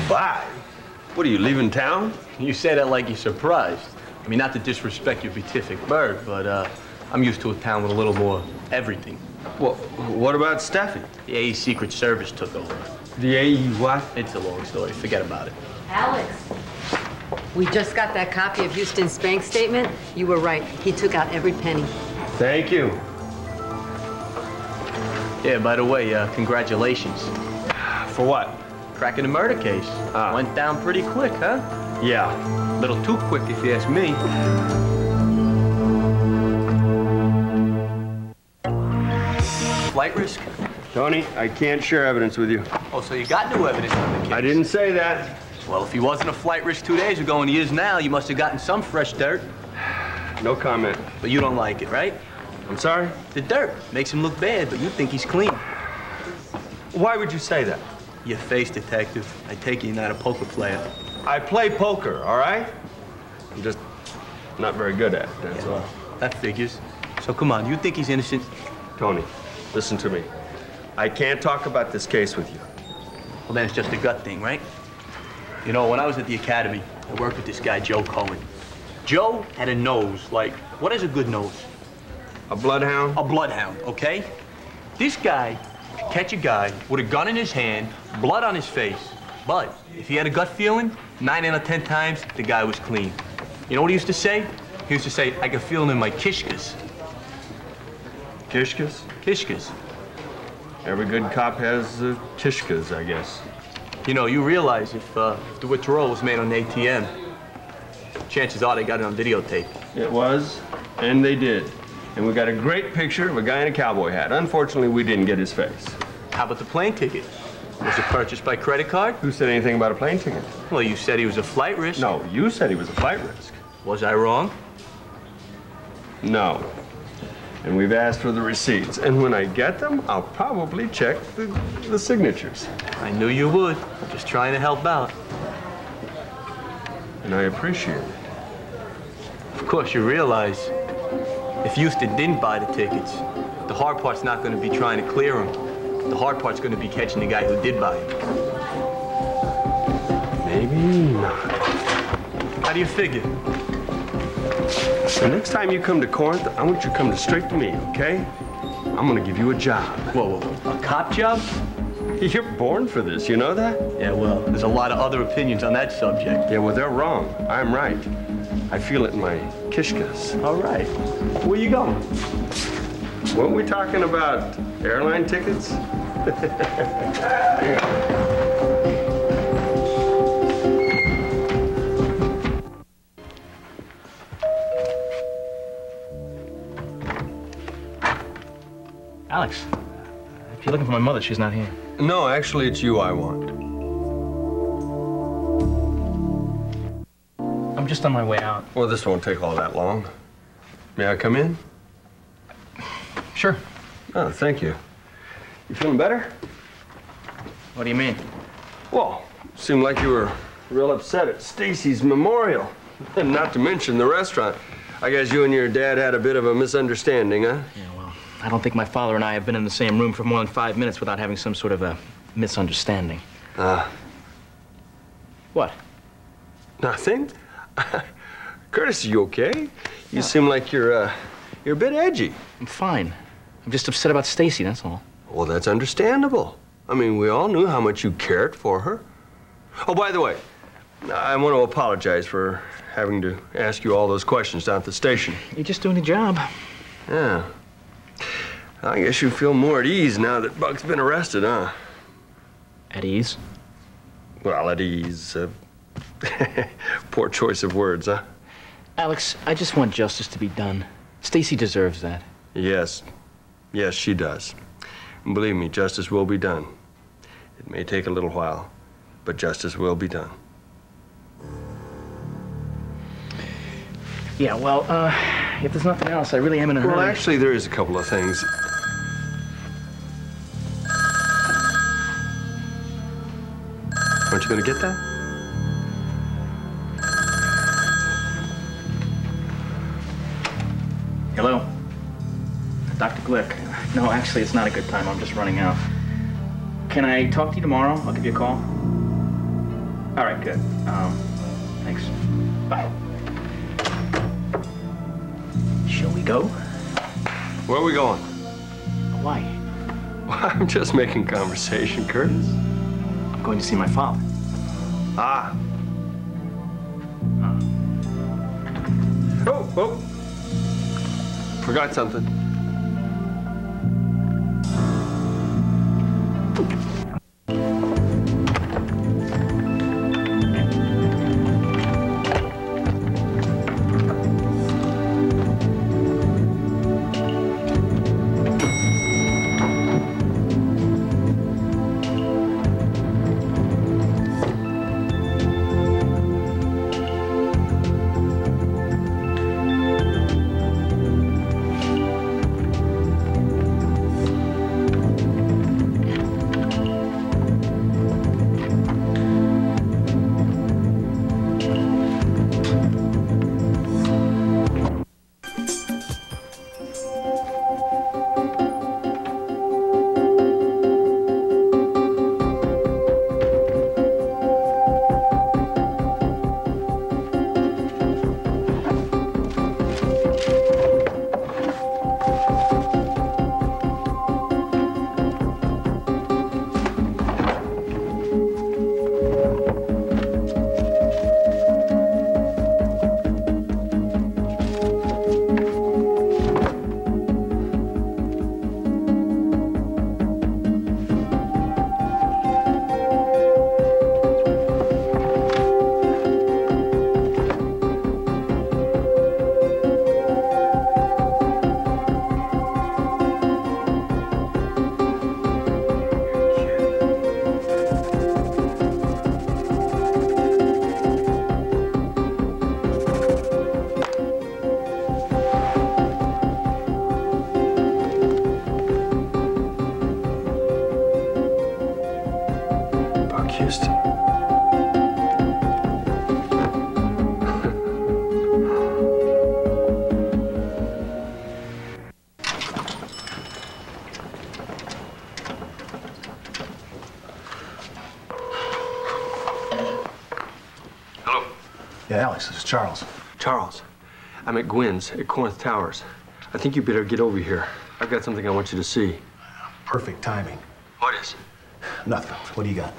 Goodbye? What, are you leaving town? You say that like you're surprised. I mean, not to disrespect your beatific bird, but I'm used to a town with a little more everything. Well, what about Steffi? The AE Secret Service took over. The AE what? It's a long story. Forget about it. Alex, we just got that copy of Houston's bank statement. You were right. He took out every penny. Thank you. Yeah, by the way, congratulations. For what? Cracking the murder case. Went down pretty quick, huh? Yeah. A little too quick, if you ask me. Flight risk? Tony, I can't share evidence with you. Oh, so you got new evidence on the case? I didn't say that. Well, if he wasn't a flight risk 2 days ago and he is now, you must have gotten some fresh dirt. No comment. But you don't like it, right? I'm sorry? The dirt makes him look bad, but you think he's clean. Why would you say that? Your face, detective. I take it you're not a poker player. I play poker, all right? I'm just not very good at it, that's all. That figures. So come on, you think he's innocent? Tony, listen to me. I can't talk about this case with you. Well, then it's just a gut thing, right? You know, when I was at the academy, I worked with this guy, Joe Cohen. Joe had a nose like, what is a good nose? A bloodhound? A bloodhound, okay? This guy could catch a guy with a gun in his hand, blood on his face. But if he had a gut feeling, 9 out of 10 times, the guy was clean. You know what he used to say? He used to say, I can feel it in my kishkas. Kishkas? Kishkas. Every good cop has kishkas, I guess. You know, you realize if the withdrawal was made on an ATM, chances are they got it on videotape. It was, and they did. And we got a great picture of a guy in a cowboy hat. Unfortunately, we didn't get his face. How about the plane ticket? Was it purchased by credit card? Who said anything about a plane ticket? Well, you said he was a flight risk. No, you said he was a flight risk. Was I wrong? No. And we've asked for the receipts. And when I get them, I'll probably check the signatures. I knew you would. Just trying to help out. And I appreciate it. Of course, you realize if Houston didn't buy the tickets, the hard part's not going to be trying to clear them. The hard part's going to be catching the guy who did buy them. Maybe not. How do you figure? The next time you come to Corinth, I want you to come straight to me, okay? I'm gonna give you a job. Whoa, a cop job? You're born for this, you know that? Yeah, well, there's a lot of other opinions on that subject. Yeah, well, they're wrong. I'm right. I feel it in my kishkas. All right. Where you going? Weren't we talking about airline tickets? Alex, if you're looking for my mother, she's not here. No, actually, it's you I want. I'm just on my way out. Well, this won't take all that long. May I come in? Sure. Oh, thank you. You feeling better? What do you mean? Well, seemed like you were real upset at Stacy's memorial. And not to mention the restaurant. I guess you and your dad had a bit of a misunderstanding, huh? Yeah, well, I don't think my father and I have been in the same room for more than 5 minutes without having some sort of a misunderstanding. What? Nothing. Curtis, are you okay? You seem like you're a bit edgy. I'm fine. I'm just upset about Stacy, that's all. Well, that's understandable. I mean, we all knew how much you cared for her. Oh, by the way, I want to apologize for having to ask you all those questions down at the station. You're just doing the job. Yeah. I guess you feel more at ease now that Buck's been arrested, huh? At ease? Well, at ease. Poor choice of words, huh? Alex, I just want justice to be done. Stacy deserves that. Yes. Yes, she does. And believe me, justice will be done. It may take a little while, but justice will be done. Yeah, well, if there's nothing else, I really am in a hurry. Well, actually, there is a couple of things. Aren't you going to get that? Hello? Dr. Glick. No, actually, it's not a good time. I'm just running out. Can I talk to you tomorrow? I'll give you a call. All right, good. Thanks. Bye. Shall we go? Where are we going? Hawaii. Well, I'm just making conversation, Curtis. I'm going to see my father. Ah. Oh. Forgot something. Houston. Hello? Yeah, Alex, this is Charles. Charles, I'm at Gwynn's at Corinth Towers. I think you better get over here. I've got something I want you to see. Perfect timing. What is? Nothing. What do you got?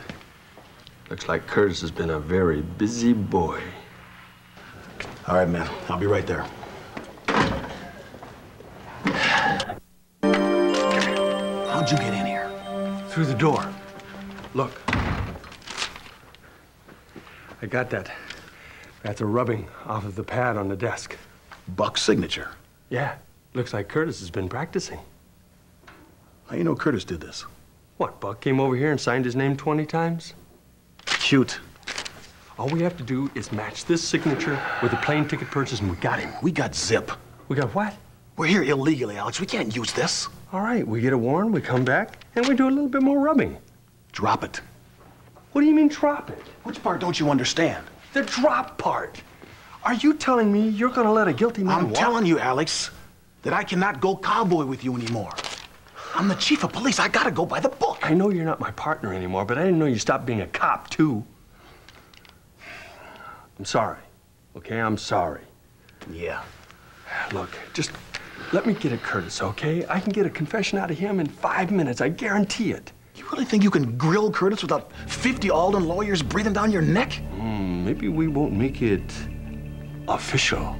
Looks like Curtis has been a very busy boy. All right, man. I'll be right there. How'd you get in here? Through the door. Look. I got that. That's a rubbing off of the pad on the desk. Buck's signature. Yeah. Looks like Curtis has been practicing. How you know Curtis did this? What, Buck came over here and signed his name 20 times? Cute. All we have to do is match this signature with a plane ticket purchase, and we got him. We got zip. We got what? We're here illegally, Alex. We can't use this. All right, we get a warrant, we come back, and we do a little bit more rubbing. Drop it. What do you mean, drop it? Which part don't you understand? The drop part. Are you telling me you're gonna let a guilty man I'm walk? telling you, Alex, that I cannot go cowboy with you anymore. I'm the chief of police. I gotta go by the book. I know you're not my partner anymore, but I didn't know you stopped being a cop, too. I'm sorry, okay? I'm sorry. Yeah. Look, just let me get at Curtis, okay? I can get a confession out of him in 5 minutes. I guarantee it. You really think you can grill Curtis without 50 Alden lawyers breathing down your neck? Maybe we won't make it official.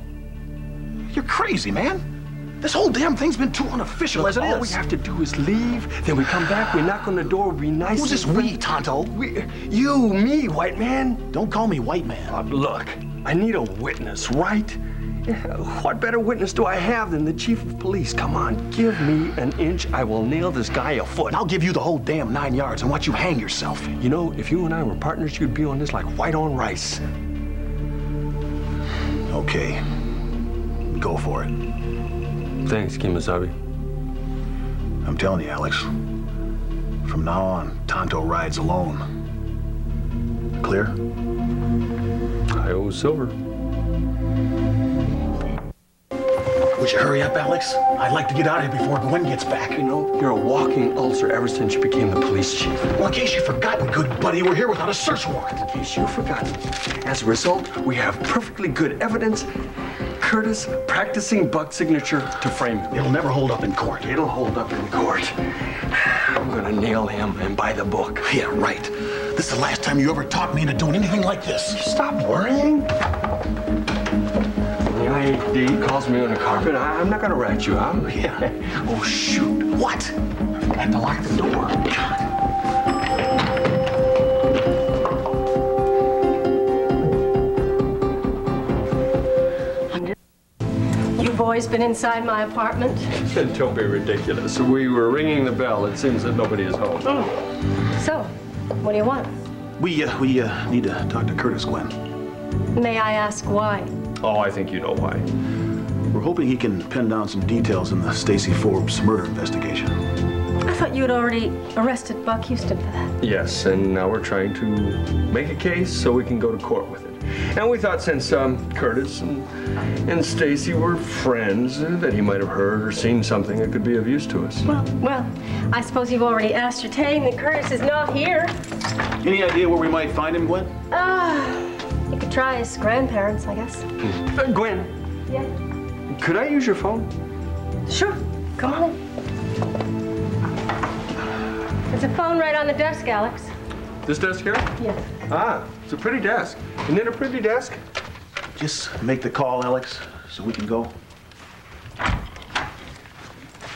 You're crazy, man. This whole damn thing's been too unofficial as it is. All we have to do is leave, then we come back, we knock on the door, we nice. Who's this we, Tonto? You, me, white man. Don't call me white man. Look, I need a witness, right? What better witness do I have than the chief of police? Come on, give me an inch, I will nail this guy a foot. And I'll give you the whole damn 9 yards and watch you hang yourself. You know, if you and I were partners, you'd be on this like white on rice. Okay. Go for it. Thanks, Kimasabi. I'm telling you, Alex. From now on, Tonto rides alone. Clear? I owe silver. Which Would you hurry up, Alex? I'd like to get out of here before Gwen gets back. You know, you're a walking ulcer ever since you became the police chief. Well, in case you've forgotten, good buddy, we're here without a search warrant. In case you've forgotten, as a result, we have perfectly good evidence. Curtis practicing Buck's signature to frame him. It'll never hold up in court. It'll hold up in court. I'm gonna nail him and buy the book. Yeah, right. This is the last time you ever talked me into doing anything like this. Stop worrying. When the IAD calls me on the carpet, I'm not gonna rat you out. Yeah. Oh, shoot. What? I forgot to lock the door. God. You boys been inside my apartment? Don't be ridiculous. We were ringing the bell. It seems that nobody is home. So, what do you want? We need to talk to Curtis, Gwen. May I ask why? Oh, I think you know why. We're hoping he can pin down some details in the Stacy Forbes murder investigation. I thought you had already arrested Buck Houston for that. Yes, and now we're trying to make a case so we can go to court with it. And we thought since Curtis and Stacy were friends, that he might have heard or seen something that could be of use to us. Well, I suppose you've already ascertained that Curtis is not here. Any idea where we might find him, Gwen? You could try his grandparents, I guess. Gwen, Yeah. could I use your phone? Sure. Come on in. There's a phone right on the desk, Alex. This desk here? Yes. Ah, it's a pretty desk. Isn't it a pretty desk? Just make the call, Alex, so we can go.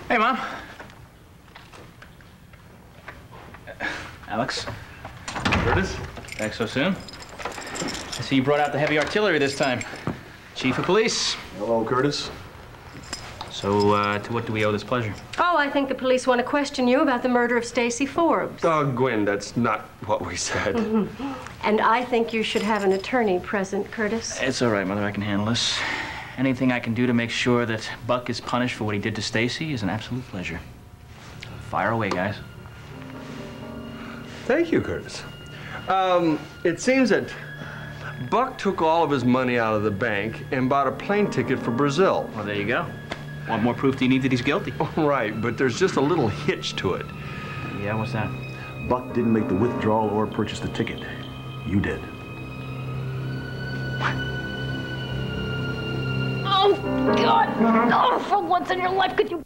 Hey, Mom. Alex. Curtis? Back so soon? I see you brought out the heavy artillery this time. Chief of Police. Hello, Curtis. So, to what do we owe this pleasure? Oh, I think the police want to question you about the murder of Stacy Forbes. Oh, Gwen, that's not what we said. And I think you should have an attorney present, Curtis. It's all right, Mother. I can handle this. Anything I can do to make sure that Buck is punished for what he did to Stacy is an absolute pleasure. Fire away, guys. Thank you, Curtis. It seems that Buck took all of his money out of the bank and bought a plane ticket for Brazil. Well, there you go. What more proof do you need that he's guilty? Right, but there's just a little hitch to it. Yeah, what's that? Buck didn't make the withdrawal or purchase the ticket. You did. Oh, God. Oh, for once in your life, could you...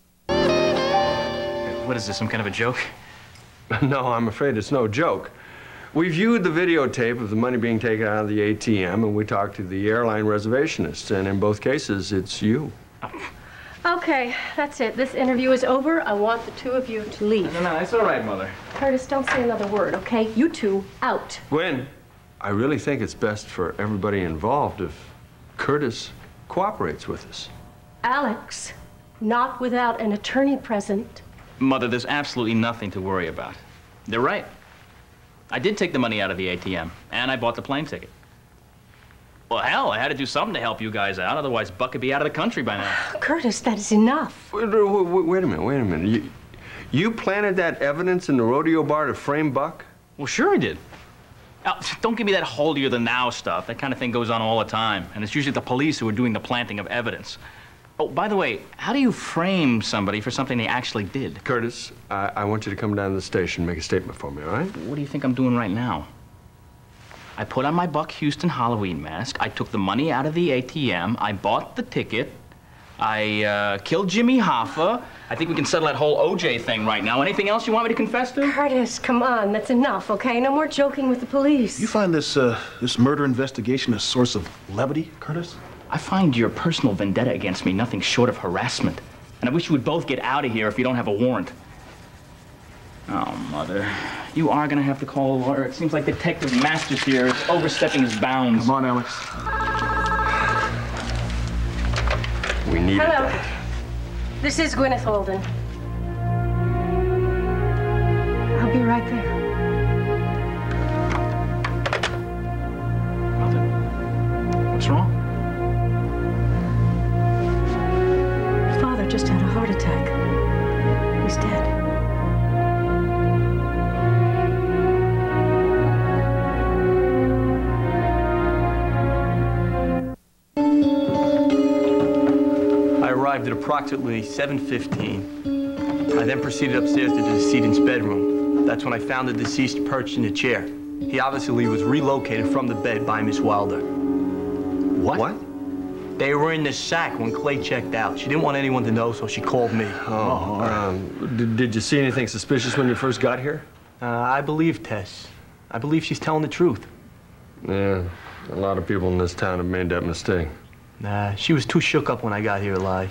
What is this, some kind of a joke? No, I'm afraid it's no joke. We viewed the videotape of the money being taken out of the ATM, and we talked to the airline reservationists, and in both cases, it's you. Okay, that's it. This interview is over. I want the two of you to leave. No, it's all right, Mother. Curtis, don't say another word, okay? You two, out. Gwen, I really think it's best for everybody involved if Curtis cooperates with us. Alex, not without an attorney present. Mother, there's absolutely nothing to worry about. They're right. I did take the money out of the ATM, and I bought the plane ticket. Well, hell, I had to do something to help you guys out, otherwise Buck would be out of the country by now. Curtis, that is enough. Wait a minute. You planted that evidence in the rodeo bar to frame Buck? Well, sure I did. Now, don't give me that holier-than-thou stuff. That kind of thing goes on all the time, and it's usually the police who are doing the planting of evidence. Oh, by the way, how do you frame somebody for something they actually did? Curtis, I want you to come down to the station and make a statement for me, all right? What do you think I'm doing right now? I put on my Buck Houston Halloween mask. I took the money out of the ATM. I bought the ticket. I killed Jimmy Hoffa. I think we can settle that whole OJ thing right now. Anything else you want me to confess to? Curtis, come on. That's enough, okay? No more joking with the police. You find this murder investigation a source of levity, Curtis? I find your personal vendetta against me nothing short of harassment. And I wish you would both get out of here if you don't have a warrant. Oh, Mother. You are gonna have to call a lawyer. It seems like Detective Masters here is overstepping his bounds. Come on, Alex. We need Hello. it. This is Gwyneth Holden. I'll be right there. Mother, what's wrong? Father just had a heart attack. He's dead. arrived at approximately 7:15. I then proceeded upstairs to the decedent's bedroom. That's when I found the deceased perched in a chair. He obviously was relocated from the bed by Miss Wilder. What? They were in the sack when Clay checked out. She didn't want anyone to know, so she called me. Did you see anything suspicious when you first got here? I believe Tess. I believe she's telling the truth. Yeah, a lot of people in this town have made that mistake. Nah, she was too shook up when I got here to lie.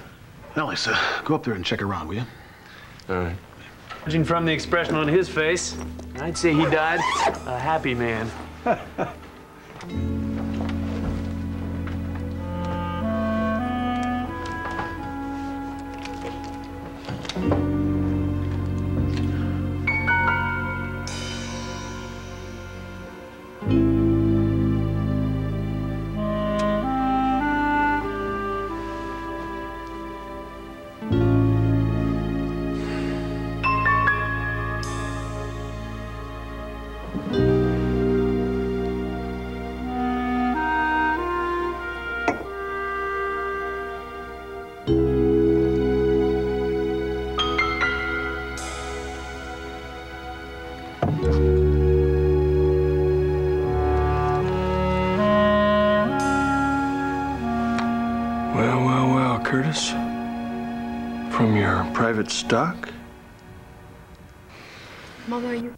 Alice, go up there and check around, will you? All right. Judging from the expression on his face, I'd say he died a happy man. Well, Curtis. From your private stock? Mama, are you...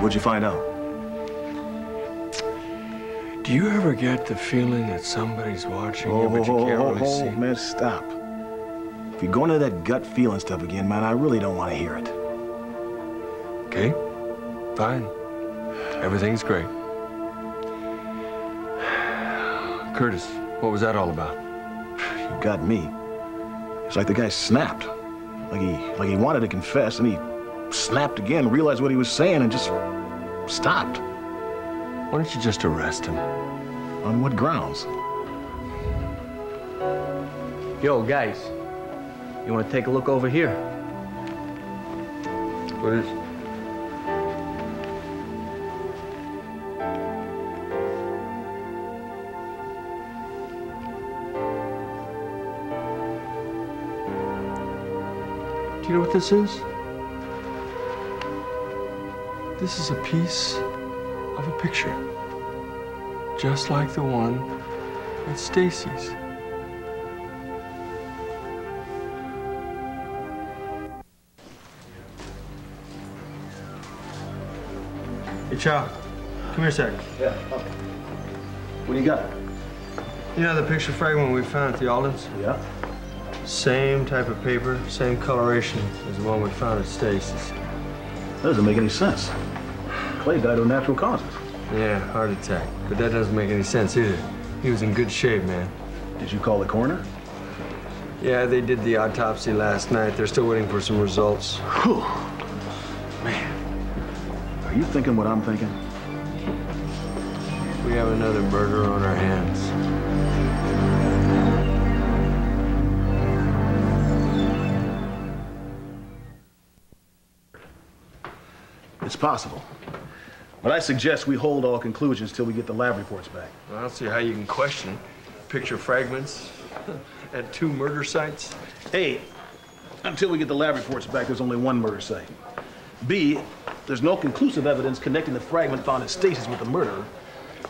What'd you find out? Do you ever get the feeling that somebody's watching you, but you can't really see? Man, stop. If you're going to that gut feeling stuff again, man, I really don't want to hear it. Okay, fine. Everything's great. Curtis, what was that all about? You got me. It's like the guy snapped. Like he wanted to confess, and he snapped again, realized what he was saying, and just stopped. Why don't you just arrest him? On what grounds? Yo, guys, you want to take a look over here? What is? Do you know what this is? This is a piece of a picture, just like the one at Stacy's. Hey, Chow, come here a sec. Yeah. What do you got? You know the picture fragment we found at the Aldens? Yeah. Same type of paper, same coloration as the one we found at Stacy's. That doesn't make any sense. Clay died of natural causes. Yeah, heart attack. But that doesn't make any sense either. He was in good shape, man. Did you call the coroner? Yeah, they did the autopsy last night. They're still waiting for some results. Whew. Man, are you thinking what I'm thinking? We have another murder on our hands. It's possible. But I suggest we hold all conclusions till we get the lab reports back. I don't see how you can question picture fragments at 2 murder sites. A, until we get the lab reports back, there's only one murder site. B, there's no conclusive evidence connecting the fragment found at Stacy's with the murderer.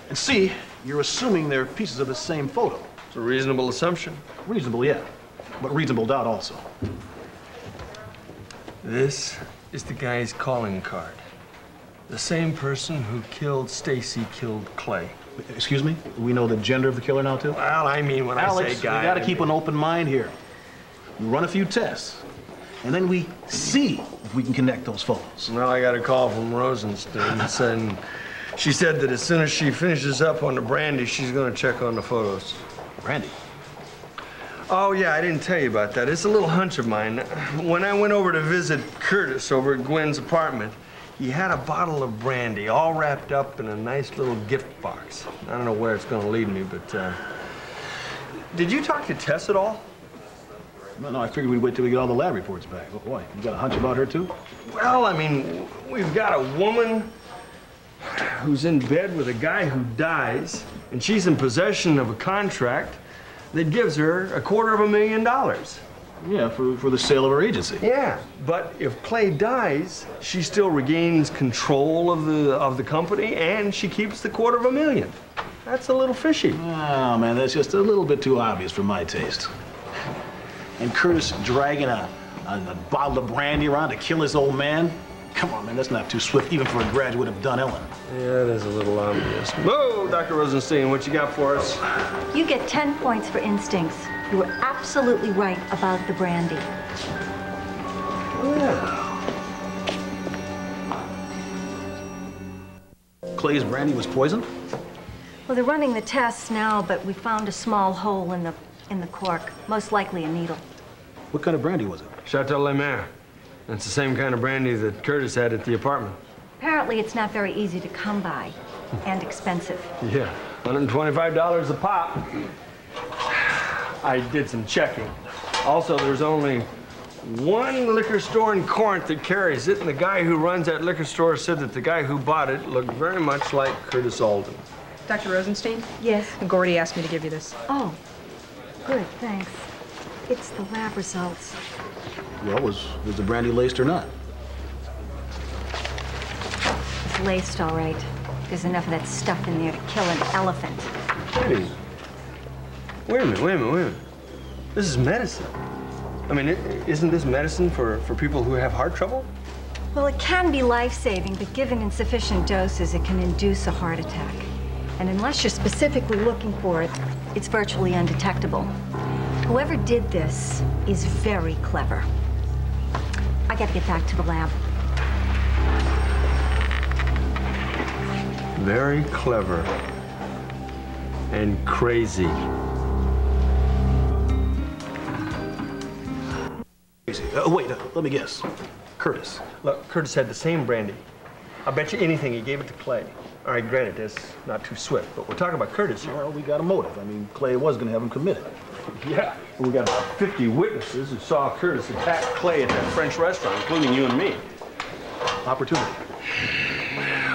And C, you're assuming they're pieces of the same photo. It's a reasonable assumption. Reasonable, yeah, but reasonable doubt also. This is the guy's calling card. The same person who killed Stacy killed Clay. Excuse me? We know the gender of the killer now, too? Well, I mean, when Alex, I say guy... we gotta keep an open mind here. We run a few tests, and then we see if we can connect those photos. Well, I got a call from Rosenstein, and she said that as soon as she finishes up on the brandy, she's gonna check on the photos. Brandy? Oh, yeah, I didn't tell you about that. It's a little hunch of mine. When I went over to visit Curtis over at Gwen's apartment, he had a bottle of brandy all wrapped up in a nice little gift box. I don't know where it's gonna lead me, but, did you talk to Tess at all? No, I figured we'd wait till we get all the lab reports back. Oh, boy, you got a hunch about her, too? Well, I mean, we've got a woman who's in bed with a guy who dies, and she's in possession of a contract that gives her $250,000. Yeah, for the sale of her agency. Yeah, but if Clay dies, she still regains control of the company, and she keeps the $250,000. That's a little fishy. Oh, man, that's just a little bit too obvious for my taste. And Curtis dragging a bottle of brandy around to kill his old man? Come on, man, that's not too swift, even for a graduate of Dunellen. Yeah, it is a little obvious. Whoa, Dr. Rosenstein, what you got for us? You get 10 points for instincts. You were absolutely right about the brandy. Clay's brandy was poisoned? Well, they're running the tests now, but we found a small hole in the cork. Most likely a needle. What kind of brandy was it? Chateau Le Maire. It's the same kind of brandy that Curtis had at the apartment. Apparently, it's not very easy to come by and expensive. Yeah, $125 a pop. I did some checking. Also, there's only one liquor store in Corinth that carries it, and the guy who runs that liquor store said that the guy who bought it looked very much like Curtis Alden. Dr. Rosenstein? Yes? Gordy asked me to give you this. Oh, good, thanks. It's the lab results. Well, was the brandy laced or not? It's laced, all right. There's enough of that stuff in there to kill an elephant. Wait a minute. This is medicine. I mean, isn't this medicine for people who have heart trouble? Well, it can be life-saving, but given in sufficient doses, it can induce a heart attack. And unless you're specifically looking for it, it's virtually undetectable. Whoever did this is very clever. I gotta get back to the lab. Very clever and crazy. Wait, let me guess. Curtis. Look, Curtis had the same brandy. I bet you anything he gave it to Clay. All right, granted, that's not too swift, but we're talking about Curtis here. Well, we got a motive. I mean, Clay was going to have him committed. Yeah, we got about 50 witnesses who saw Curtis attack Clay at that French restaurant, including you and me. Opportunity.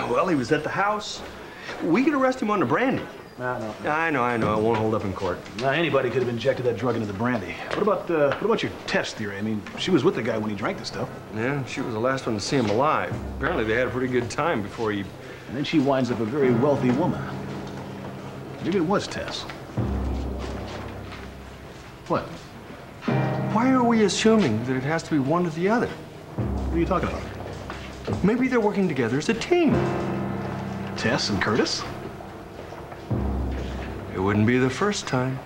Well, he was at the house. We could arrest him on the brandy. No. I know. It won't hold up in court. Now, anybody could have injected that drug into the brandy. What about your test theory? I mean, she was with the guy when he drank the stuff. Yeah, she was the last one to see him alive. Apparently, they had a pretty good time before he... And then she winds up a very wealthy woman. Maybe it was Tess. What? Why are we assuming that it has to be one or the other? What are you talking about? Maybe they're working together as a team. Tess and Curtis? It wouldn't be the first time.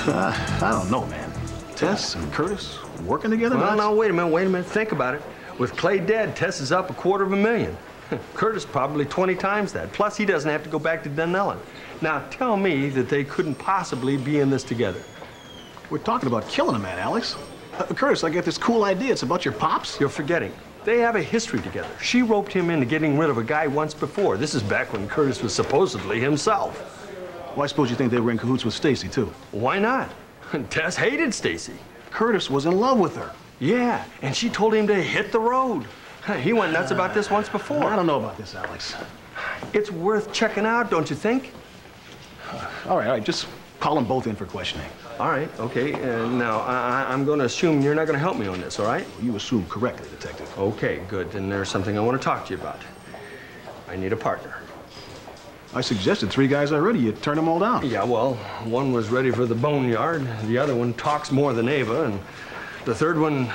I don't know, man. Tess and Curtis working together? Well, no, wait a minute. Think about it. With Clay dead, Tess is up $250,000. Curtis probably 20 times that. Plus, he doesn't have to go back to Dunellen. Now, tell me that they couldn't possibly be in this together. We're talking about killing a man, Alex. Curtis, I got this cool idea. It's about your pops. You're forgetting. They have a history together. She roped him into getting rid of a guy once before. This is back when Curtis was supposedly himself. Well, I suppose you think they were in cahoots with Stacy, too. Why not? Tess hated Stacy. Curtis was in love with her. Yeah, and she told him to hit the road. He went nuts about this once before. I don't know about this, Alex. It's worth checking out, don't you think? All right, just call them both in for questioning. All right, okay. Now, I'm going to assume you're not going to help me on this, all right? You assume correctly, Detective. Okay, good. Then there's something I want to talk to you about. I need a partner. I suggested 3 guys already. You turned them all down. Yeah, well, one was ready for the boneyard. The other one talks more than Ava. And the third one,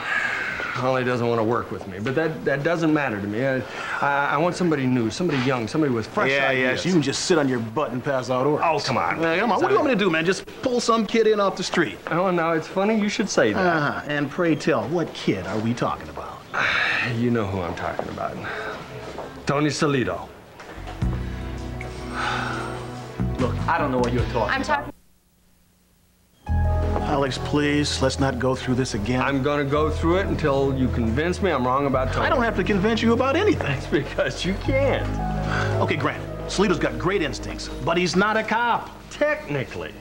well, he doesn't want to work with me. But that doesn't matter to me. I want somebody new, somebody young, somebody with fresh ideas. Yeah, so you can just sit on your butt and pass out orders. Oh, come on. Come on, what do you want me to do, man? Just pull some kid in off the street? Oh, now, it's funny you should say that. And pray tell, what kid are we talking about? You know who I'm talking about. Tony Salido. Look, I don't know what you're talking I'm talking. Alex, please, let's not go through this again. I'm gonna go through it until you convince me I'm wrong about Tony. I don't have to convince you about anything. That's because you can't. Okay, granted. Salito's got great instincts, but he's not a cop. Technically.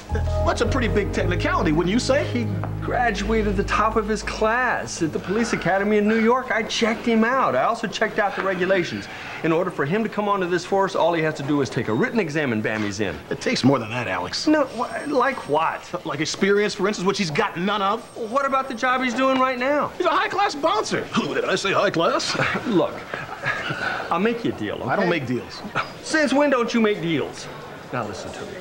That's a pretty big technicality, wouldn't you say? He graduated the top of his class at the police academy in New York. I checked him out. I also checked out the regulations. In order for him to come onto this force, all he has to do is take a written exam and bam, he's in. It takes more than that, Alex. No, like what? Like experience, for instance, which he's got none of. What about the job he's doing right now? He's a high-class bouncer. Did I say high class? Look, I'll make you a deal, okay? I don't make deals. Since when don't you make deals? Now listen to me.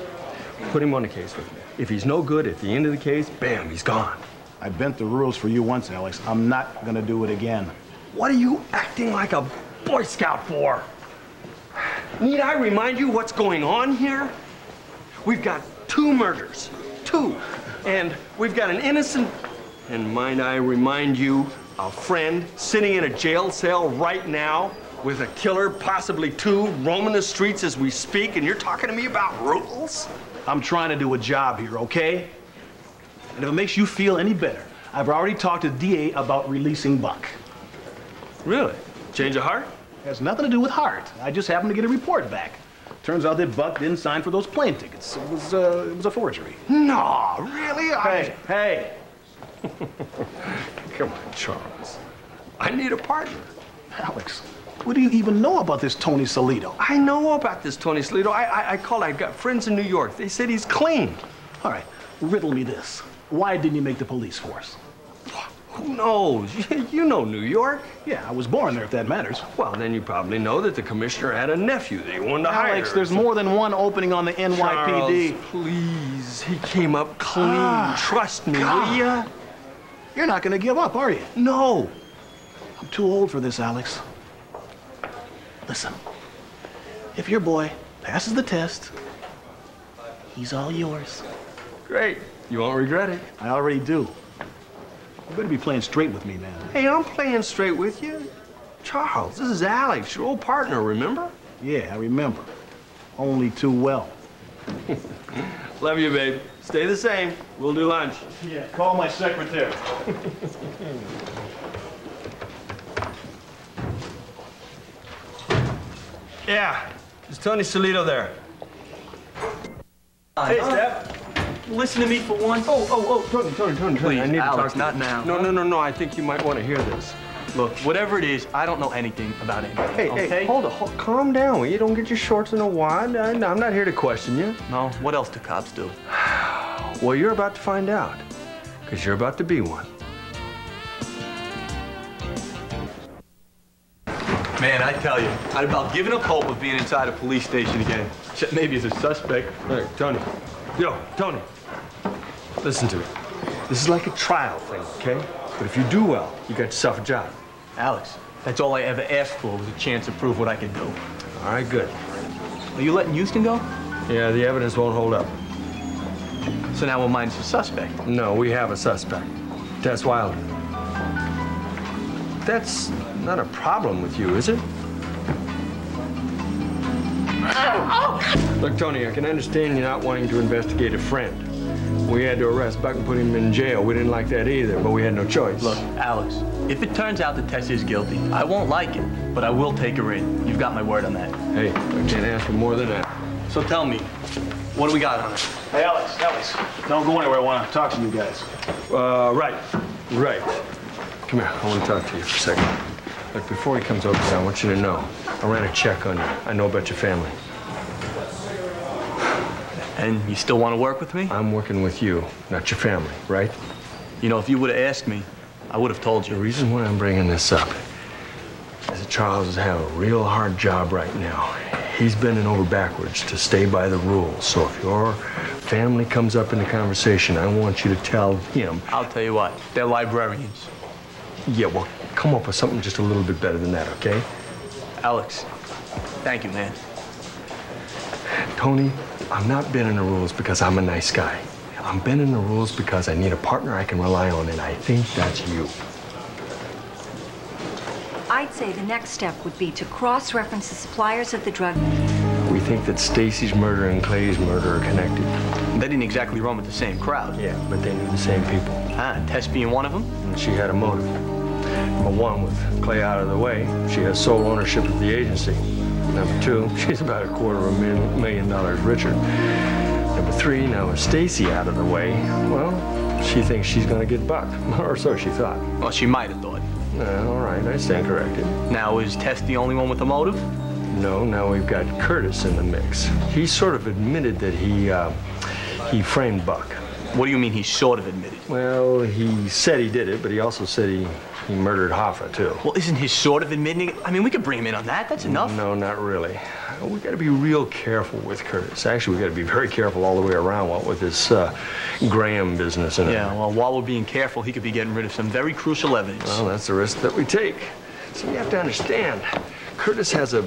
Put him on the case with me. If he's no good at the end of the case, bam, he's gone. I bent the rules for you once, Alex. I'm not gonna do it again. What are you acting like a Boy Scout for? Need I remind you what's going on here? We've got 2 murders. 2. And we've got an innocent, and might I remind you, a friend sitting in a jail cell right now with a killer, possibly 2, roaming the streets as we speak, and you're talking to me about rules? I'm trying to do a job here, okay? And if it makes you feel any better, I've already talked to the DA about releasing Buck. Really? Change of heart? It has nothing to do with heart. I just happened to get a report back. Turns out that Buck didn't sign for those plane tickets. It was a forgery. No, really? Hey. Come on, Charles. I need a partner. Alex, what do you even know about this Tony Salito? I know about this Tony Salito. I called. I've got friends in New York. They said he's clean. All right, riddle me this. Why didn't you make the police force? Who knows? You know New York. Yeah, I was born there, if that matters. Well, then you probably know that the commissioner had a nephew that he wanted to hire. Alex, there's more than one opening on the NYPD. Charles, please. He came up clean. Trust me, will ya? You're not gonna give up, are you? No. I'm too old for this, Alex. Listen, if your boy passes the test, he's all yours. Great. You won't regret it. I already do. You better be playing straight with me, man. Hey, I'm playing straight with you. Charles, this is Alex, your old partner, remember? Yeah, I remember. Only too well. Love you, babe. Stay the same. We'll do lunch. Yeah, call my secretary. Yeah, is Tony Salito there? Hey, Steph. Listen to me for once. Tony. Please, I need Alex, to talk to you. not now. No. I think you might want to hear this. Look, whatever it is, I don't know anything about anything. Hey, okay? hold on. Calm down. You don't get your shorts in a wad. I'm not here to question you. No, what else do cops do? Well, you're about to find out, because you're about to be one. Man, I tell you, I'd about given up hope of being inside a police station again. Except maybe as a suspect. Hey, Tony. Tony. Listen to me. This is like a trial thing, okay? But if you do well, you got yourself a job. Alex, that's all I ever asked for was a chance to prove what I could do. All right, good. Are you letting Houston go? Yeah, the evidence won't hold up. So now we're mine's a suspect. No, we have a suspect. Tess Wilder. That's not a problem with you, is it? Look, Tony, I can understand you not wanting to investigate a friend. We had to arrest Buck and put him in jail. We didn't like that either, but we had no choice. Look, Alex, if it turns out that Tess is guilty, I won't like it, but I will take her in. You've got my word on that. Hey, I can't ask for more than that. So tell me, what do we got on her? Hey, Alex, don't go anywhere. I want to talk to you guys. Right. Come here, I want to talk to you for a second. Look, before he comes over here, I want you to know, I ran a check on you. I know about your family. And you still want to work with me? I'm working with you, not your family, right? You know, if you would have asked me, I would have told you. The reason why I'm bringing this up is that Charles is having a real hard job right now. He's bending over backwards to stay by the rules. So if your family comes up in the conversation, I want you to tell him. I'll tell you what, they're librarians. Yeah, well, come up with something just a little bit better than that, okay? Alex, thank you, man. Tony, I'm not bending the rules because I'm a nice guy. I'm bending the rules because I need a partner I can rely on, and I think that's you. I'd say the next step would be to cross-reference the suppliers of the drug. We think that Stacy's murder and Clay's murder are connected. They didn't exactly run with the same crowd. Yeah, but they knew the same people. Ah, Tess being one of them? And she had a motive. Number one, with Clay out of the way, she has sole ownership of the agency. Number 2, she's about $250,000 richer. Number 3, now with Stacy out of the way, well, she thinks she's gonna get Buck, or so she thought. Well, she might have thought. All right, I stand corrected. Now, is Tess the only one with a motive? No, now we've got Curtis in the mix. He sort of admitted that he framed Buck. What do you mean he sort of admitted? Well, he said he did it, but he also said he murdered Hoffa, too. Well, isn't his sort of admitting it? I mean, we could bring him in on that. That's enough. No, not really. We got to be real careful with Curtis. Actually, we got to be very careful all the way around, what with this Graham business and Yeah, well, while we're being careful, he could be getting rid of some very crucial evidence. Well, that's the risk that we take. So you have to understand, Curtis has a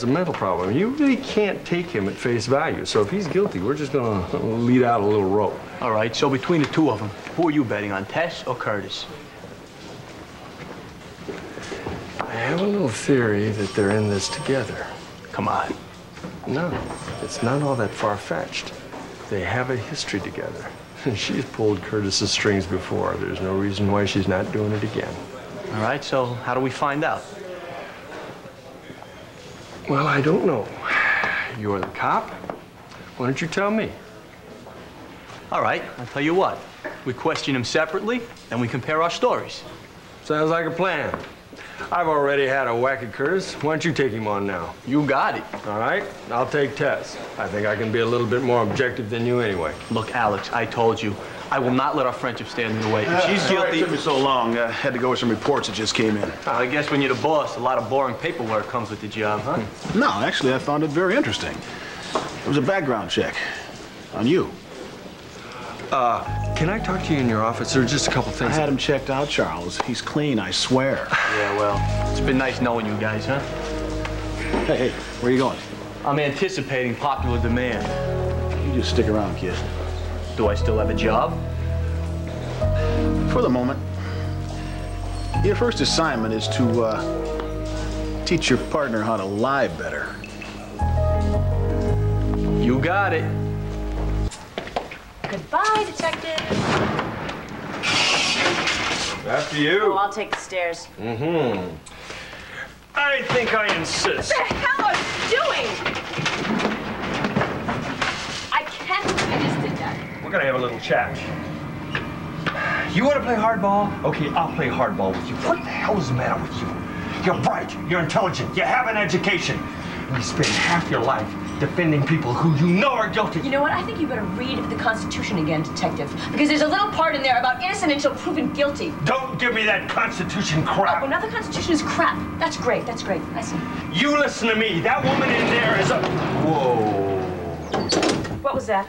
mental problem. You really can't take him at face value. So if he's guilty, we're just going to lead out a little rope. All right, so between the two of them, who are you betting on, Tess or Curtis? I have a little theory that they're in this together. Come on. No, it's not all that far-fetched. They have a history together. She's pulled Curtis's strings before. There's no reason why she's not doing it again. All right, so how do we find out? Well, I don't know. You're the cop. Why don't you tell me? All right, I'll tell you what. We question him separately, and we compare our stories. Sounds like a plan. I've already had a whack at Curtis. Why don't you take him on now? You got it. All right, I'll take Tess. I think I can be a little bit more objective than you anyway. Look, Alex, I told you. I will not let our friendship stand in the way. If she's Sorry guilty... it took me so long. I had to go with some reports that just came in. I guess when you're the boss, a lot of boring paperwork comes with the job, huh? No, actually, I found it very interesting. It was a background check on you. Can I talk to you in your office? There are just a couple things. I had him checked out, Charles. He's clean, I swear. Yeah, well, it's been nice knowing you guys, huh? Hey, where are you going? I'm anticipating popular demand. You just stick around, kid. Do I still have a job? For the moment. Your first assignment is to teach your partner how to lie better. You got it. Goodbye, detective. After you. Oh, I'll take the stairs. Mm-hmm. I think I insist. What the hell are you doing? I can't. I just did that. We're gonna have a little chat. You want to play hardball? Okay, I'll play hardball with you. What the hell is the matter with you? You're bright, you're intelligent, you have an education. And you spend half your life defending people who you know are guilty. You know what? I think you better read the Constitution again, detective. Because there's a little part in there about innocent until proven guilty. Don't give me that Constitution crap. Oh, now the Constitution is crap. That's great, that's great. I see. You listen to me. That woman in there is a... Whoa. What was that?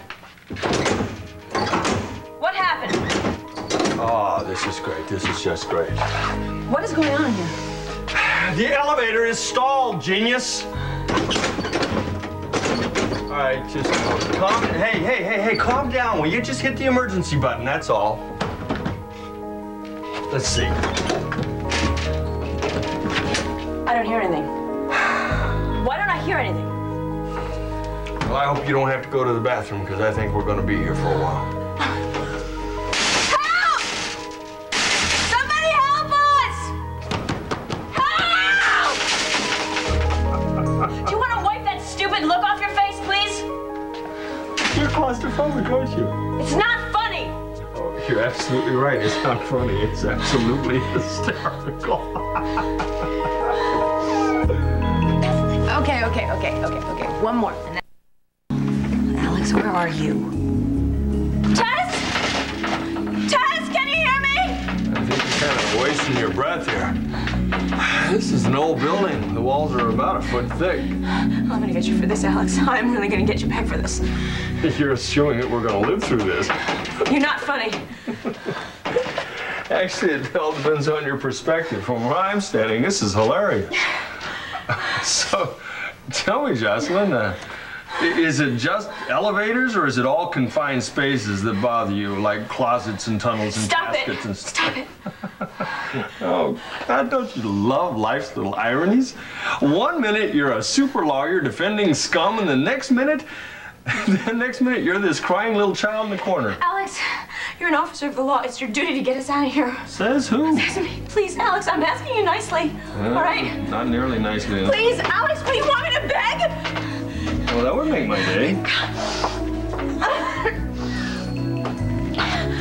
What happened? Oh, this is great. This is just great. What is going on here? The elevator is stalled, genius. All right, just calm. Hey, calm down. Will you just hit the emergency button? That's all. Let's see. I don't hear anything. Why don't I hear anything? Well, I hope you don't have to go to the bathroom because I think we're going to be here for a while. Help! Somebody help us! Help! Do you want to wipe that stupid look off your face, please? You're claustrophobic, aren't you? It's not funny. Oh, you're absolutely right. It's not funny. It's absolutely hysterical. Okay. One more. And Alex, where are you? Tess? Tess, can you hear me? I think you're kind of wasting your breath here. This is an old building. The walls are about a foot thick. I'm gonna get you for this, Alex. I'm really gonna get you back for this. You're assuming that we're gonna live through this. You're not funny. Actually, it all depends on your perspective. From where I'm standing, this is hilarious. So, tell me, Jocelyn, is it just elevators or is it all confined spaces that bother you, like closets and tunnels and caskets and stuff? Stop it! Oh, God, don't you love life's little ironies? One minute you're a super lawyer defending scum, and the next minute you're this crying little child in the corner. Alex, You're an officer of the law. It's your duty to get us out of here. Says who? Please, Alex, I'm asking you nicely. All right? Not nearly nicely. Please, Alex, what do you want me to beg? Well, that would make my day.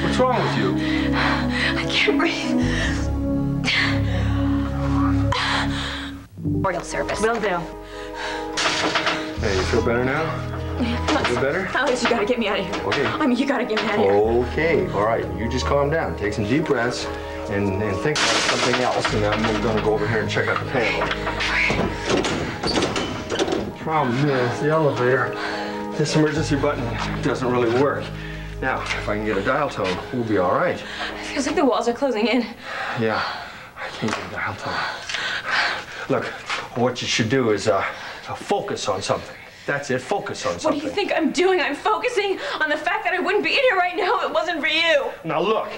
What's wrong with you? I can't breathe. Memorial service. Will do. Hey, you feel better now? Feel better? Alex, you gotta get me out of here. Okay. I mean, you gotta get me out of here. Okay, all right. You just calm down. Take some deep breaths and think about something else, and I'm going to go over here and check out the panel. Problem is, the elevator, this emergency button doesn't really work. Now, if I can get a dial tone, we'll be all right. It feels like the walls are closing in. Yeah, I can't get a dial tone. Look, what you should do is focus on something. That's it, focus on something. What do you think I'm doing? I'm focusing on the fact that I wouldn't be in here right now if it wasn't for you. Now look,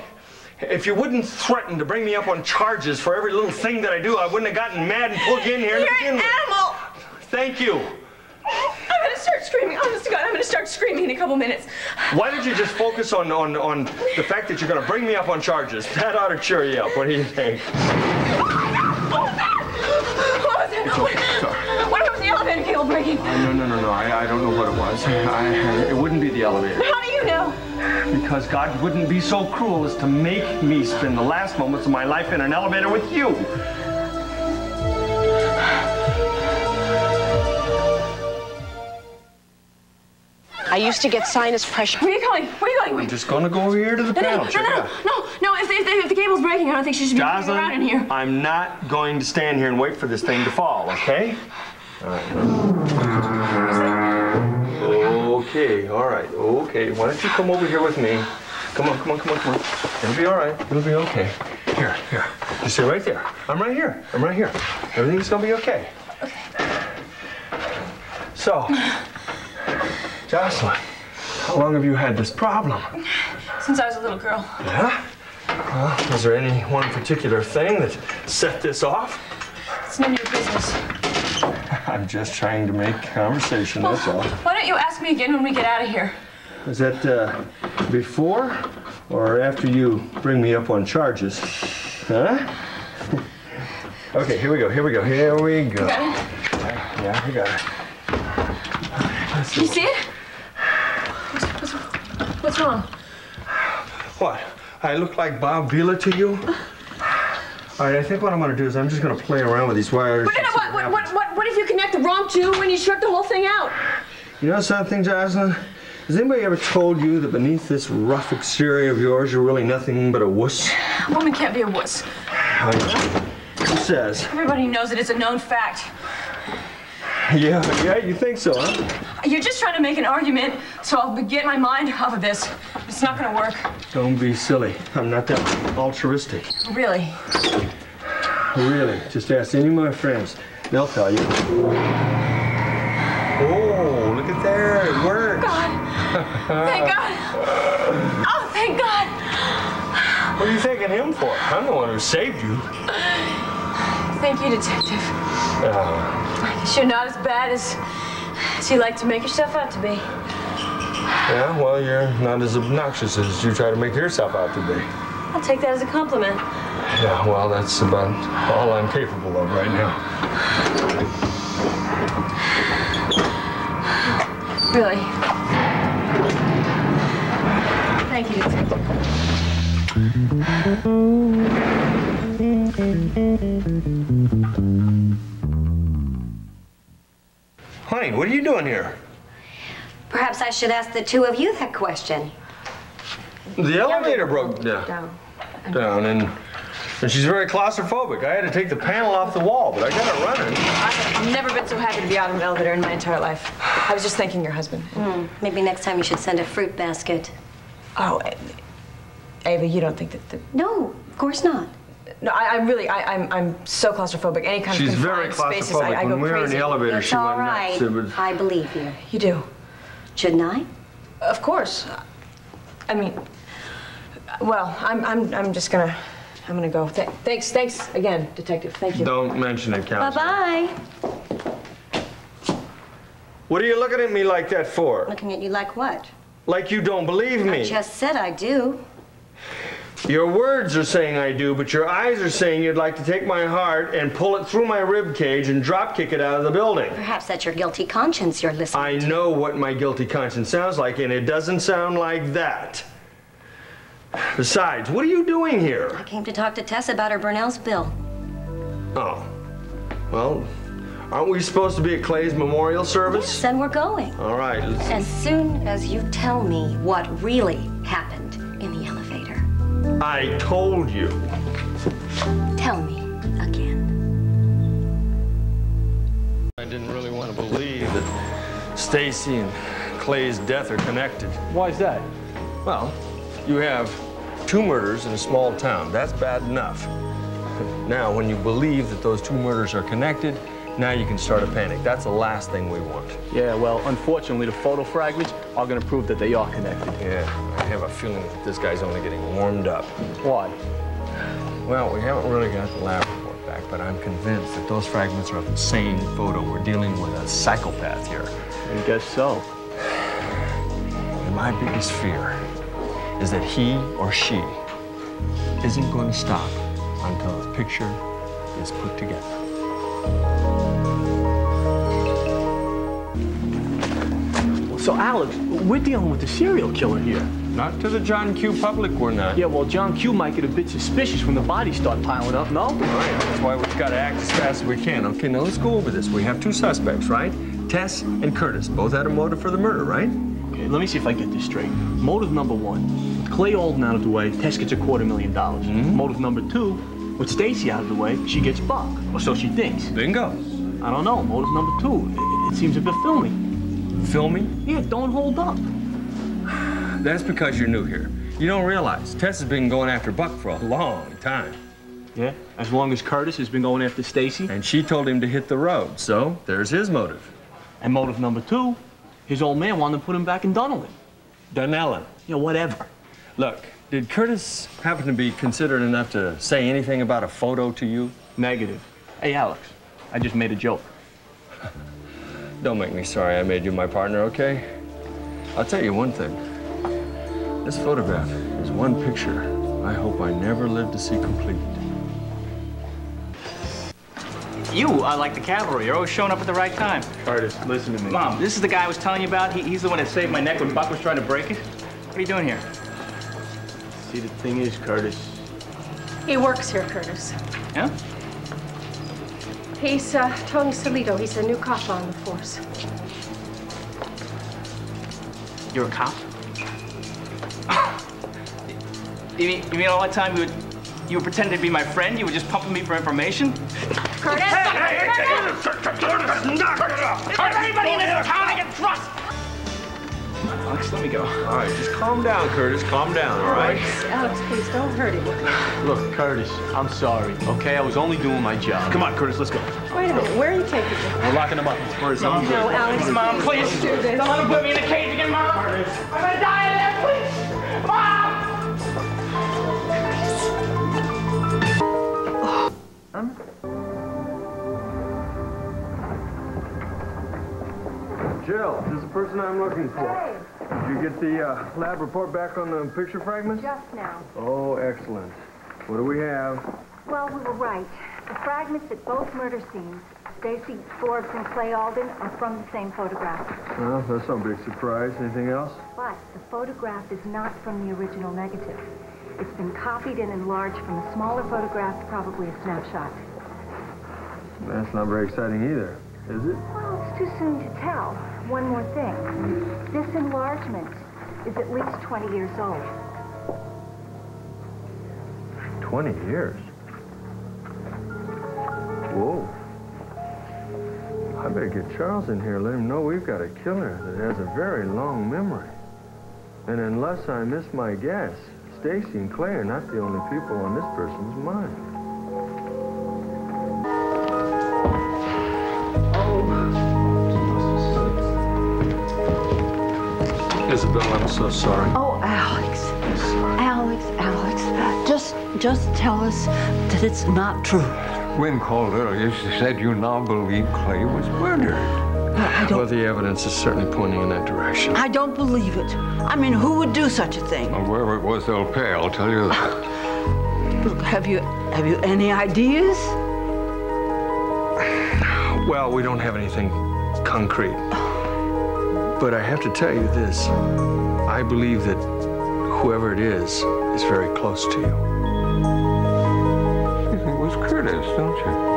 if you wouldn't threaten to bring me up on charges for every little thing that I do, I wouldn't have gotten mad and pulled you in here to begin with. You're an animal! Thank you. I'm gonna start screaming. Honest to God, I'm gonna start screaming in a couple minutes. Why don't you just focus on the fact that you're gonna bring me up on charges? That ought to cheer you up. What do you think? What was the elevator cable breaking? No. I don't know what it was. It wouldn't be the elevator. How do you know? Because God wouldn't be so cruel as to make me spend the last moments of my life in an elevator with you. I used to get sinus pressure. Where are you going? Where are you going? I'm just going to go over here to the panel. No, if the cable's breaking, I don't think she should be moving around in here. I'm not going to stand here and wait for this thing to fall, okay? All right. Okay, all right, okay. Why don't you come over here with me? Come on. It'll be all right. It'll be okay. Here. You sit right there. I'm right here. Everything's going to be okay. So, Jocelyn, how long have you had this problem? Since I was a little girl. Yeah? Well, is there any one particular thing that set this off? It's none of your business. I'm just trying to make conversation, that's all. Why don't you ask me again when we get out of here? Is that before or after you bring me up on charges? Huh? Okay, here we go. You got it? Yeah, I got it. Can you see it? What's wrong? What? I look like Bob Vila to you? All right, I think what I'm going to do is I'm just going to play around with these wires. But what if you connect the wrong two and you short the whole thing out? You know something, Jocelyn? Has anybody ever told you that beneath this rough exterior of yours, you're really nothing but a wuss? A woman can't be a wuss. Who says? Everybody knows it. It's a known fact. Yeah, you think so, huh? You're just trying to make an argument, so I'll get my mind off of this. It's not gonna work. Don't be silly. I'm not that altruistic. Really? Really. Just ask any of my friends. They'll tell you. Oh, look at there. It worked. God. Thank God. Oh, thank God. What are you thanking him for? I'm the one who saved you. Thank you, Detective. I guess you're not as bad as you like to make yourself out to be. Yeah, well, you're not as obnoxious as you try to make yourself out to be. I'll take that as a compliment. Yeah, well, that's about all I'm capable of right now. Really? Thank you, Detective. Honey, what are you doing here? Perhaps I should ask the two of you that question. The elevator broke down. And she's very claustrophobic. I had to take the panel off the wall, but I got it running. I've never been so happy to be out of an elevator in my entire life. I was just thanking your husband. Maybe next time you should send a fruit basket. Oh, Ava, you don't think that... No, of course not. No, I'm so claustrophobic. Any kind She's of very confined spaces, claustrophobic. I go when we were in the elevator, It's she all went nuts. right. I believe you. You do? Shouldn't I? Of course. I mean, well, I'm just gonna, I'm gonna go. Thanks again, Detective. Thank you. Don't mention it, Counselor. Bye-bye. What are you looking at me like that for? Looking at you like what? Like you don't believe me. I just said I do. Your words are saying I do, but your eyes are saying you'd like to take my heart and pull it through my rib cage and drop kick it out of the building. Perhaps that's your guilty conscience you're listening I to. know what my guilty conscience sounds like, and it doesn't sound like that. Besides, what are you doing here? I came to talk to Tess about her Burnell's bill. Oh. Well, aren't we supposed to be at Clay's memorial service? Yes, and we're going. All right. As soon as you tell me what really happened in the elevator. I told you. Tell me again. I didn't really want to believe that Stacy and Clay's death are connected. Why is that? Well, you have 2 murders in a small town. That's bad enough. Now, when you believe that those 2 murders are connected, now you can start a panic. That's the last thing we want. Yeah, well, unfortunately, the photo fragments are going to prove that they are connected. Yeah, I have a feeling that this guy's only getting warmed up. Why? Well, we haven't really got the lab report back, but I'm convinced that those fragments are of the same photo. We're dealing with a psychopath here. I guess so. And my biggest fear is that he or she isn't going to stop until the picture is put together. So, Alex, we're dealing with a serial killer here. Not to the John Q. public, we're not. Yeah, well, John Q. might get a bit suspicious when the bodies start piling up, no? Right, that's why we've got to act as fast as we can. Okay, now let's go over this. We have 2 suspects, right? Tess and Curtis. Both had a motive for the murder, right? Okay, let me see if I get this straight. Motive number 1, with Clay Alden out of the way, Tess gets $250,000. Mm-hmm. Motive number 2, with Stacy out of the way, she gets Buck. Or so she thinks. Bingo. I don't know. Motive number 2, it seems a bit filmy. Filmy? Yeah, don't hold up. That's because you're new here. You don't realize Tess has been going after Buck for a long time. Yeah, as long as Curtis has been going after Stacy. And she told him to hit the road, so there's his motive. And motive number 2, his old man wanted to put him back in Dunellen. Dunellen? Yeah, whatever. Look, did Curtis happen to be considerate enough to say anything about a photo to you? Negative. Hey, Alex, I just made a joke. Don't make me sorry I made you my partner, okay? I'll tell you one thing. This photograph is one picture I hope I never live to see completed. You are like the cavalry. You're always showing up at the right time. Curtis, listen to me. Mom, this is the guy I was telling you about. He's the one that saved my neck when Buck was trying to break it. What are you doing here? See, the thing is, Curtis. He works here, Curtis. Yeah? He's Tony Solito. He's the new cop on the force. You're a cop? You mean all that time you were pretending to be my friend? You were just pumping me for information? Curtis! Hey! Is there anybody in this town I can trust? Alex, let me go. All right, just calm down, Curtis. Calm down, all right? Alex, please don't hurt him. Look, Curtis, I'm sorry, okay? I was only doing my job. Come on, Curtis, let's go. Wait a minute, where are you taking me? We're locking him up. First, No, Alex, Mom, please. do this. Don't let him put me in a cage again, Mom. I'm gonna die in there, please. Mom! Jill, this is the person I'm looking for. Hey. Did you get the lab report back on the picture fragments? Just now. Oh, excellent. What do we have? Well, we were right. The fragments at both murder scenes, Stacy Forbes and Clay Alden, are from the same photograph. Well, that's no big surprise. Anything else? But the photograph is not from the original negative. It's been copied and enlarged from a smaller photograph, probably a snapshot. That's not very exciting either, is it? Well, it's too soon to tell. One more thing. This enlargement is at least 20 years old. 20 years? Whoa. I better get Charles in here, let him know we've got a killer that has a very long memory. And unless I miss my guess, Stacy and Clay are not the only people on this person's mind. Isabel, I'm so sorry. Oh, Alex. Alex. Just tell us that it's not true. When called earlier, she said you now believe Clay was murdered. Well, the evidence is certainly pointing in that direction. I don't believe it. I mean, who would do such a thing? Well, whoever it was, they'll pay, I'll tell you that. Look, have you any ideas? Well, we don't have anything concrete. But I have to tell you this. I believe that whoever it is very close to you. You think it was Curtis, don't you?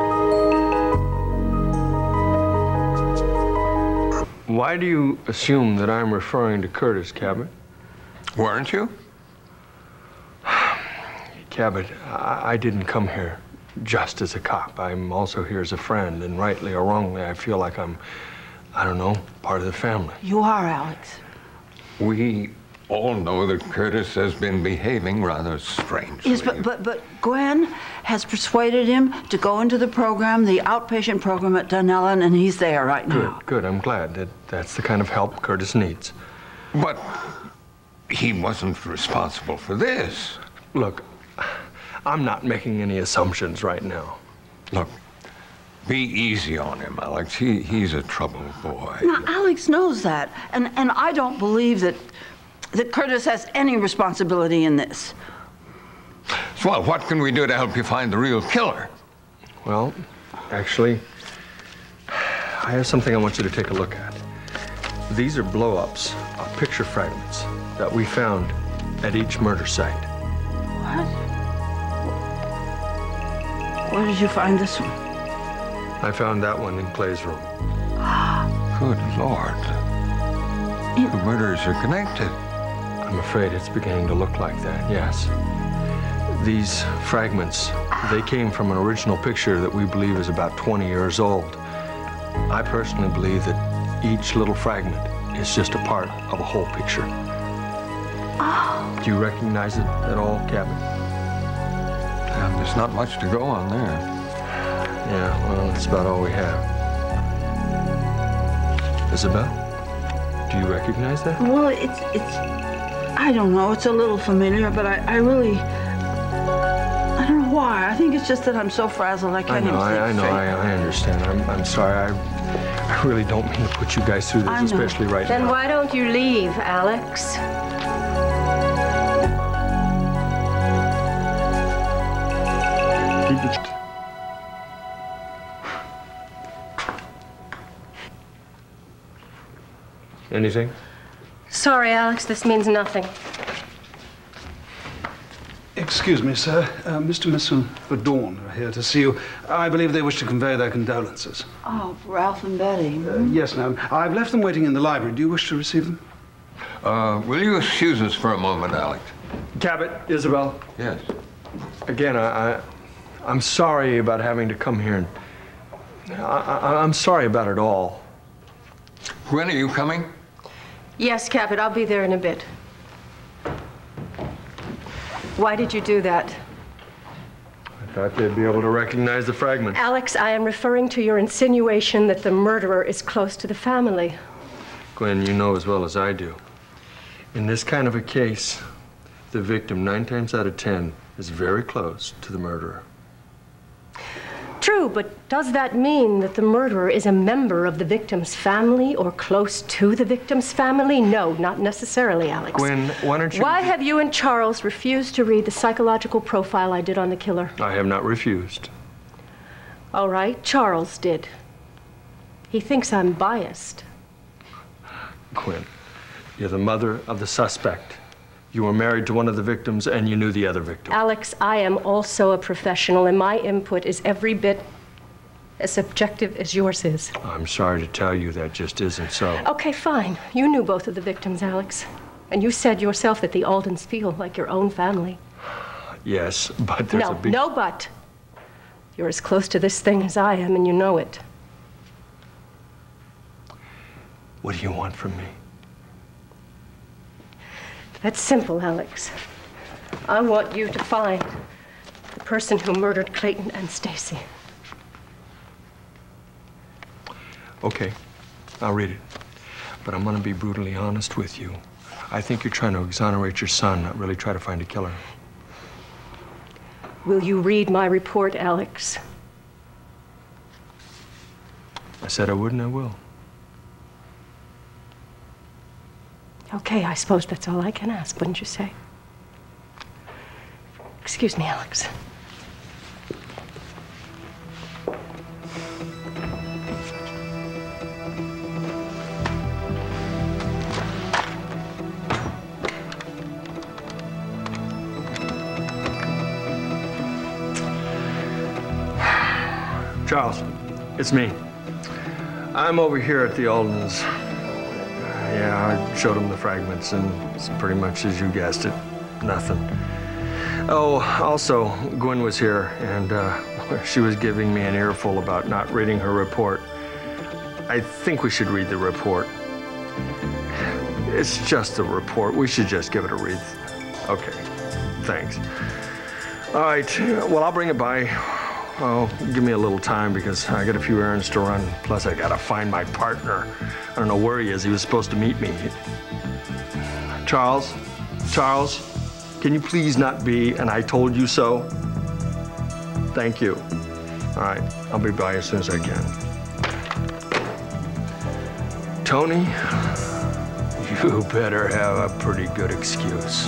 Why do you assume that I'm referring to Curtis, Cabot? Weren't you? Cabot, I didn't come here just as a cop. I'm also here as a friend, and rightly or wrongly, I feel like I'm, I don't know, part of the family. You are, Alex. We all know that Curtis has been behaving rather strangely. Yes, but Gwen has persuaded him to go into the program, the outpatient program at Dunellen, and he's there right now. Good. I'm glad that that's the kind of help Curtis needs. But he wasn't responsible for this. Look, I'm not making any assumptions right now. Look, be easy on him, Alex. He's a troubled boy. Now, Alex knows that, and I don't believe that Curtis has any responsibility in this. Well, what can we do to help you find the real killer? Well, actually, I have something I want you to take a look at. These are blow-ups of picture fragments that we found at each murder site. What? Where did you find this one? I found that one in Clay's room. Good Lord. The murders are connected. I'm afraid it's beginning to look like that, yes. These fragments, they came from an original picture that we believe is about 20 years old. I personally believe that each little fragment is just a part of a whole picture. Do you recognize it at all, Cabot? There's not much to go on there. Yeah, well, that's about all we have. Isabel, do you recognize that? Well, it's I don't know, it's a little familiar, but I really, I don't know why. I think it's just that I'm so frazzled I can't even think I know, I understand. I'm sorry, I really don't mean to put you guys through this, especially right now. Then why don't you leave, Alex? Anything? Sorry, Alex, this means nothing. Excuse me, sir. Mr. and Mrs. Verdorn are here to see you. I believe they wish to convey their condolences. Oh, Ralph and Betty. Yes, ma'am. I've left them waiting in the library. Do you wish to receive them? Will you excuse us for a moment, Alex? Cabot, Isabel. Yes. Again, I'm sorry about having to come here. I'm sorry about it all. When are you coming? Yes, Cabot, I'll be there in a bit. Why did you do that? I thought they'd be able to recognize the fragment. Alex, I am referring to your insinuation that the murderer is close to the family. Gwen, you know as well as I do. In this kind of a case, the victim, 9 times out of 10, is very close to the murderer. True, but does that mean that the murderer is a member of the victim's family or close to the victim's family? No, not necessarily, Alex. Gwen, why don't you... Why have you and Charles refused to read the psychological profile I did on the killer? I have not refused. All right, Charles did. He thinks I'm biased. Gwen, you're the mother of the suspect. You were married to one of the victims, and you knew the other victim. Alex, I am also a professional, and my input is every bit as objective as yours is. I'm sorry to tell you that just isn't so. Okay, fine. You knew both of the victims, Alex. And you said yourself that the Aldens feel like your own family. Yes, but there's a big... No, but. You're as close to this thing as I am, and you know it. What do you want from me? That's simple, Alex. I want you to find the person who murdered Clayton and Stacy. Okay, I'll read it. But I'm gonna be brutally honest with you. I think you're trying to exonerate your son, not really try to find a killer. Will you read my report, Alex? I said I would and I will. Okay, I suppose that's all I can ask, wouldn't you say? Excuse me, Alex. Charles, it's me. I'm over here at the Aldens. Yeah, I showed him the fragments, and it's pretty much as you guessed it. Nothing. Oh, also, Gwen was here, and she was giving me an earful about not reading her report. I think we should read the report. It's just a report. We should just give it a read. Okay, thanks. All right, well, I'll bring it by. Oh, give me a little time because I got a few errands to run. Plus, I gotta find my partner. I don't know where he is. He was supposed to meet me. Charles, can you please not be an I told you so? Thank you. All right, I'll be by as soon as I can. Tony, you better have a pretty good excuse.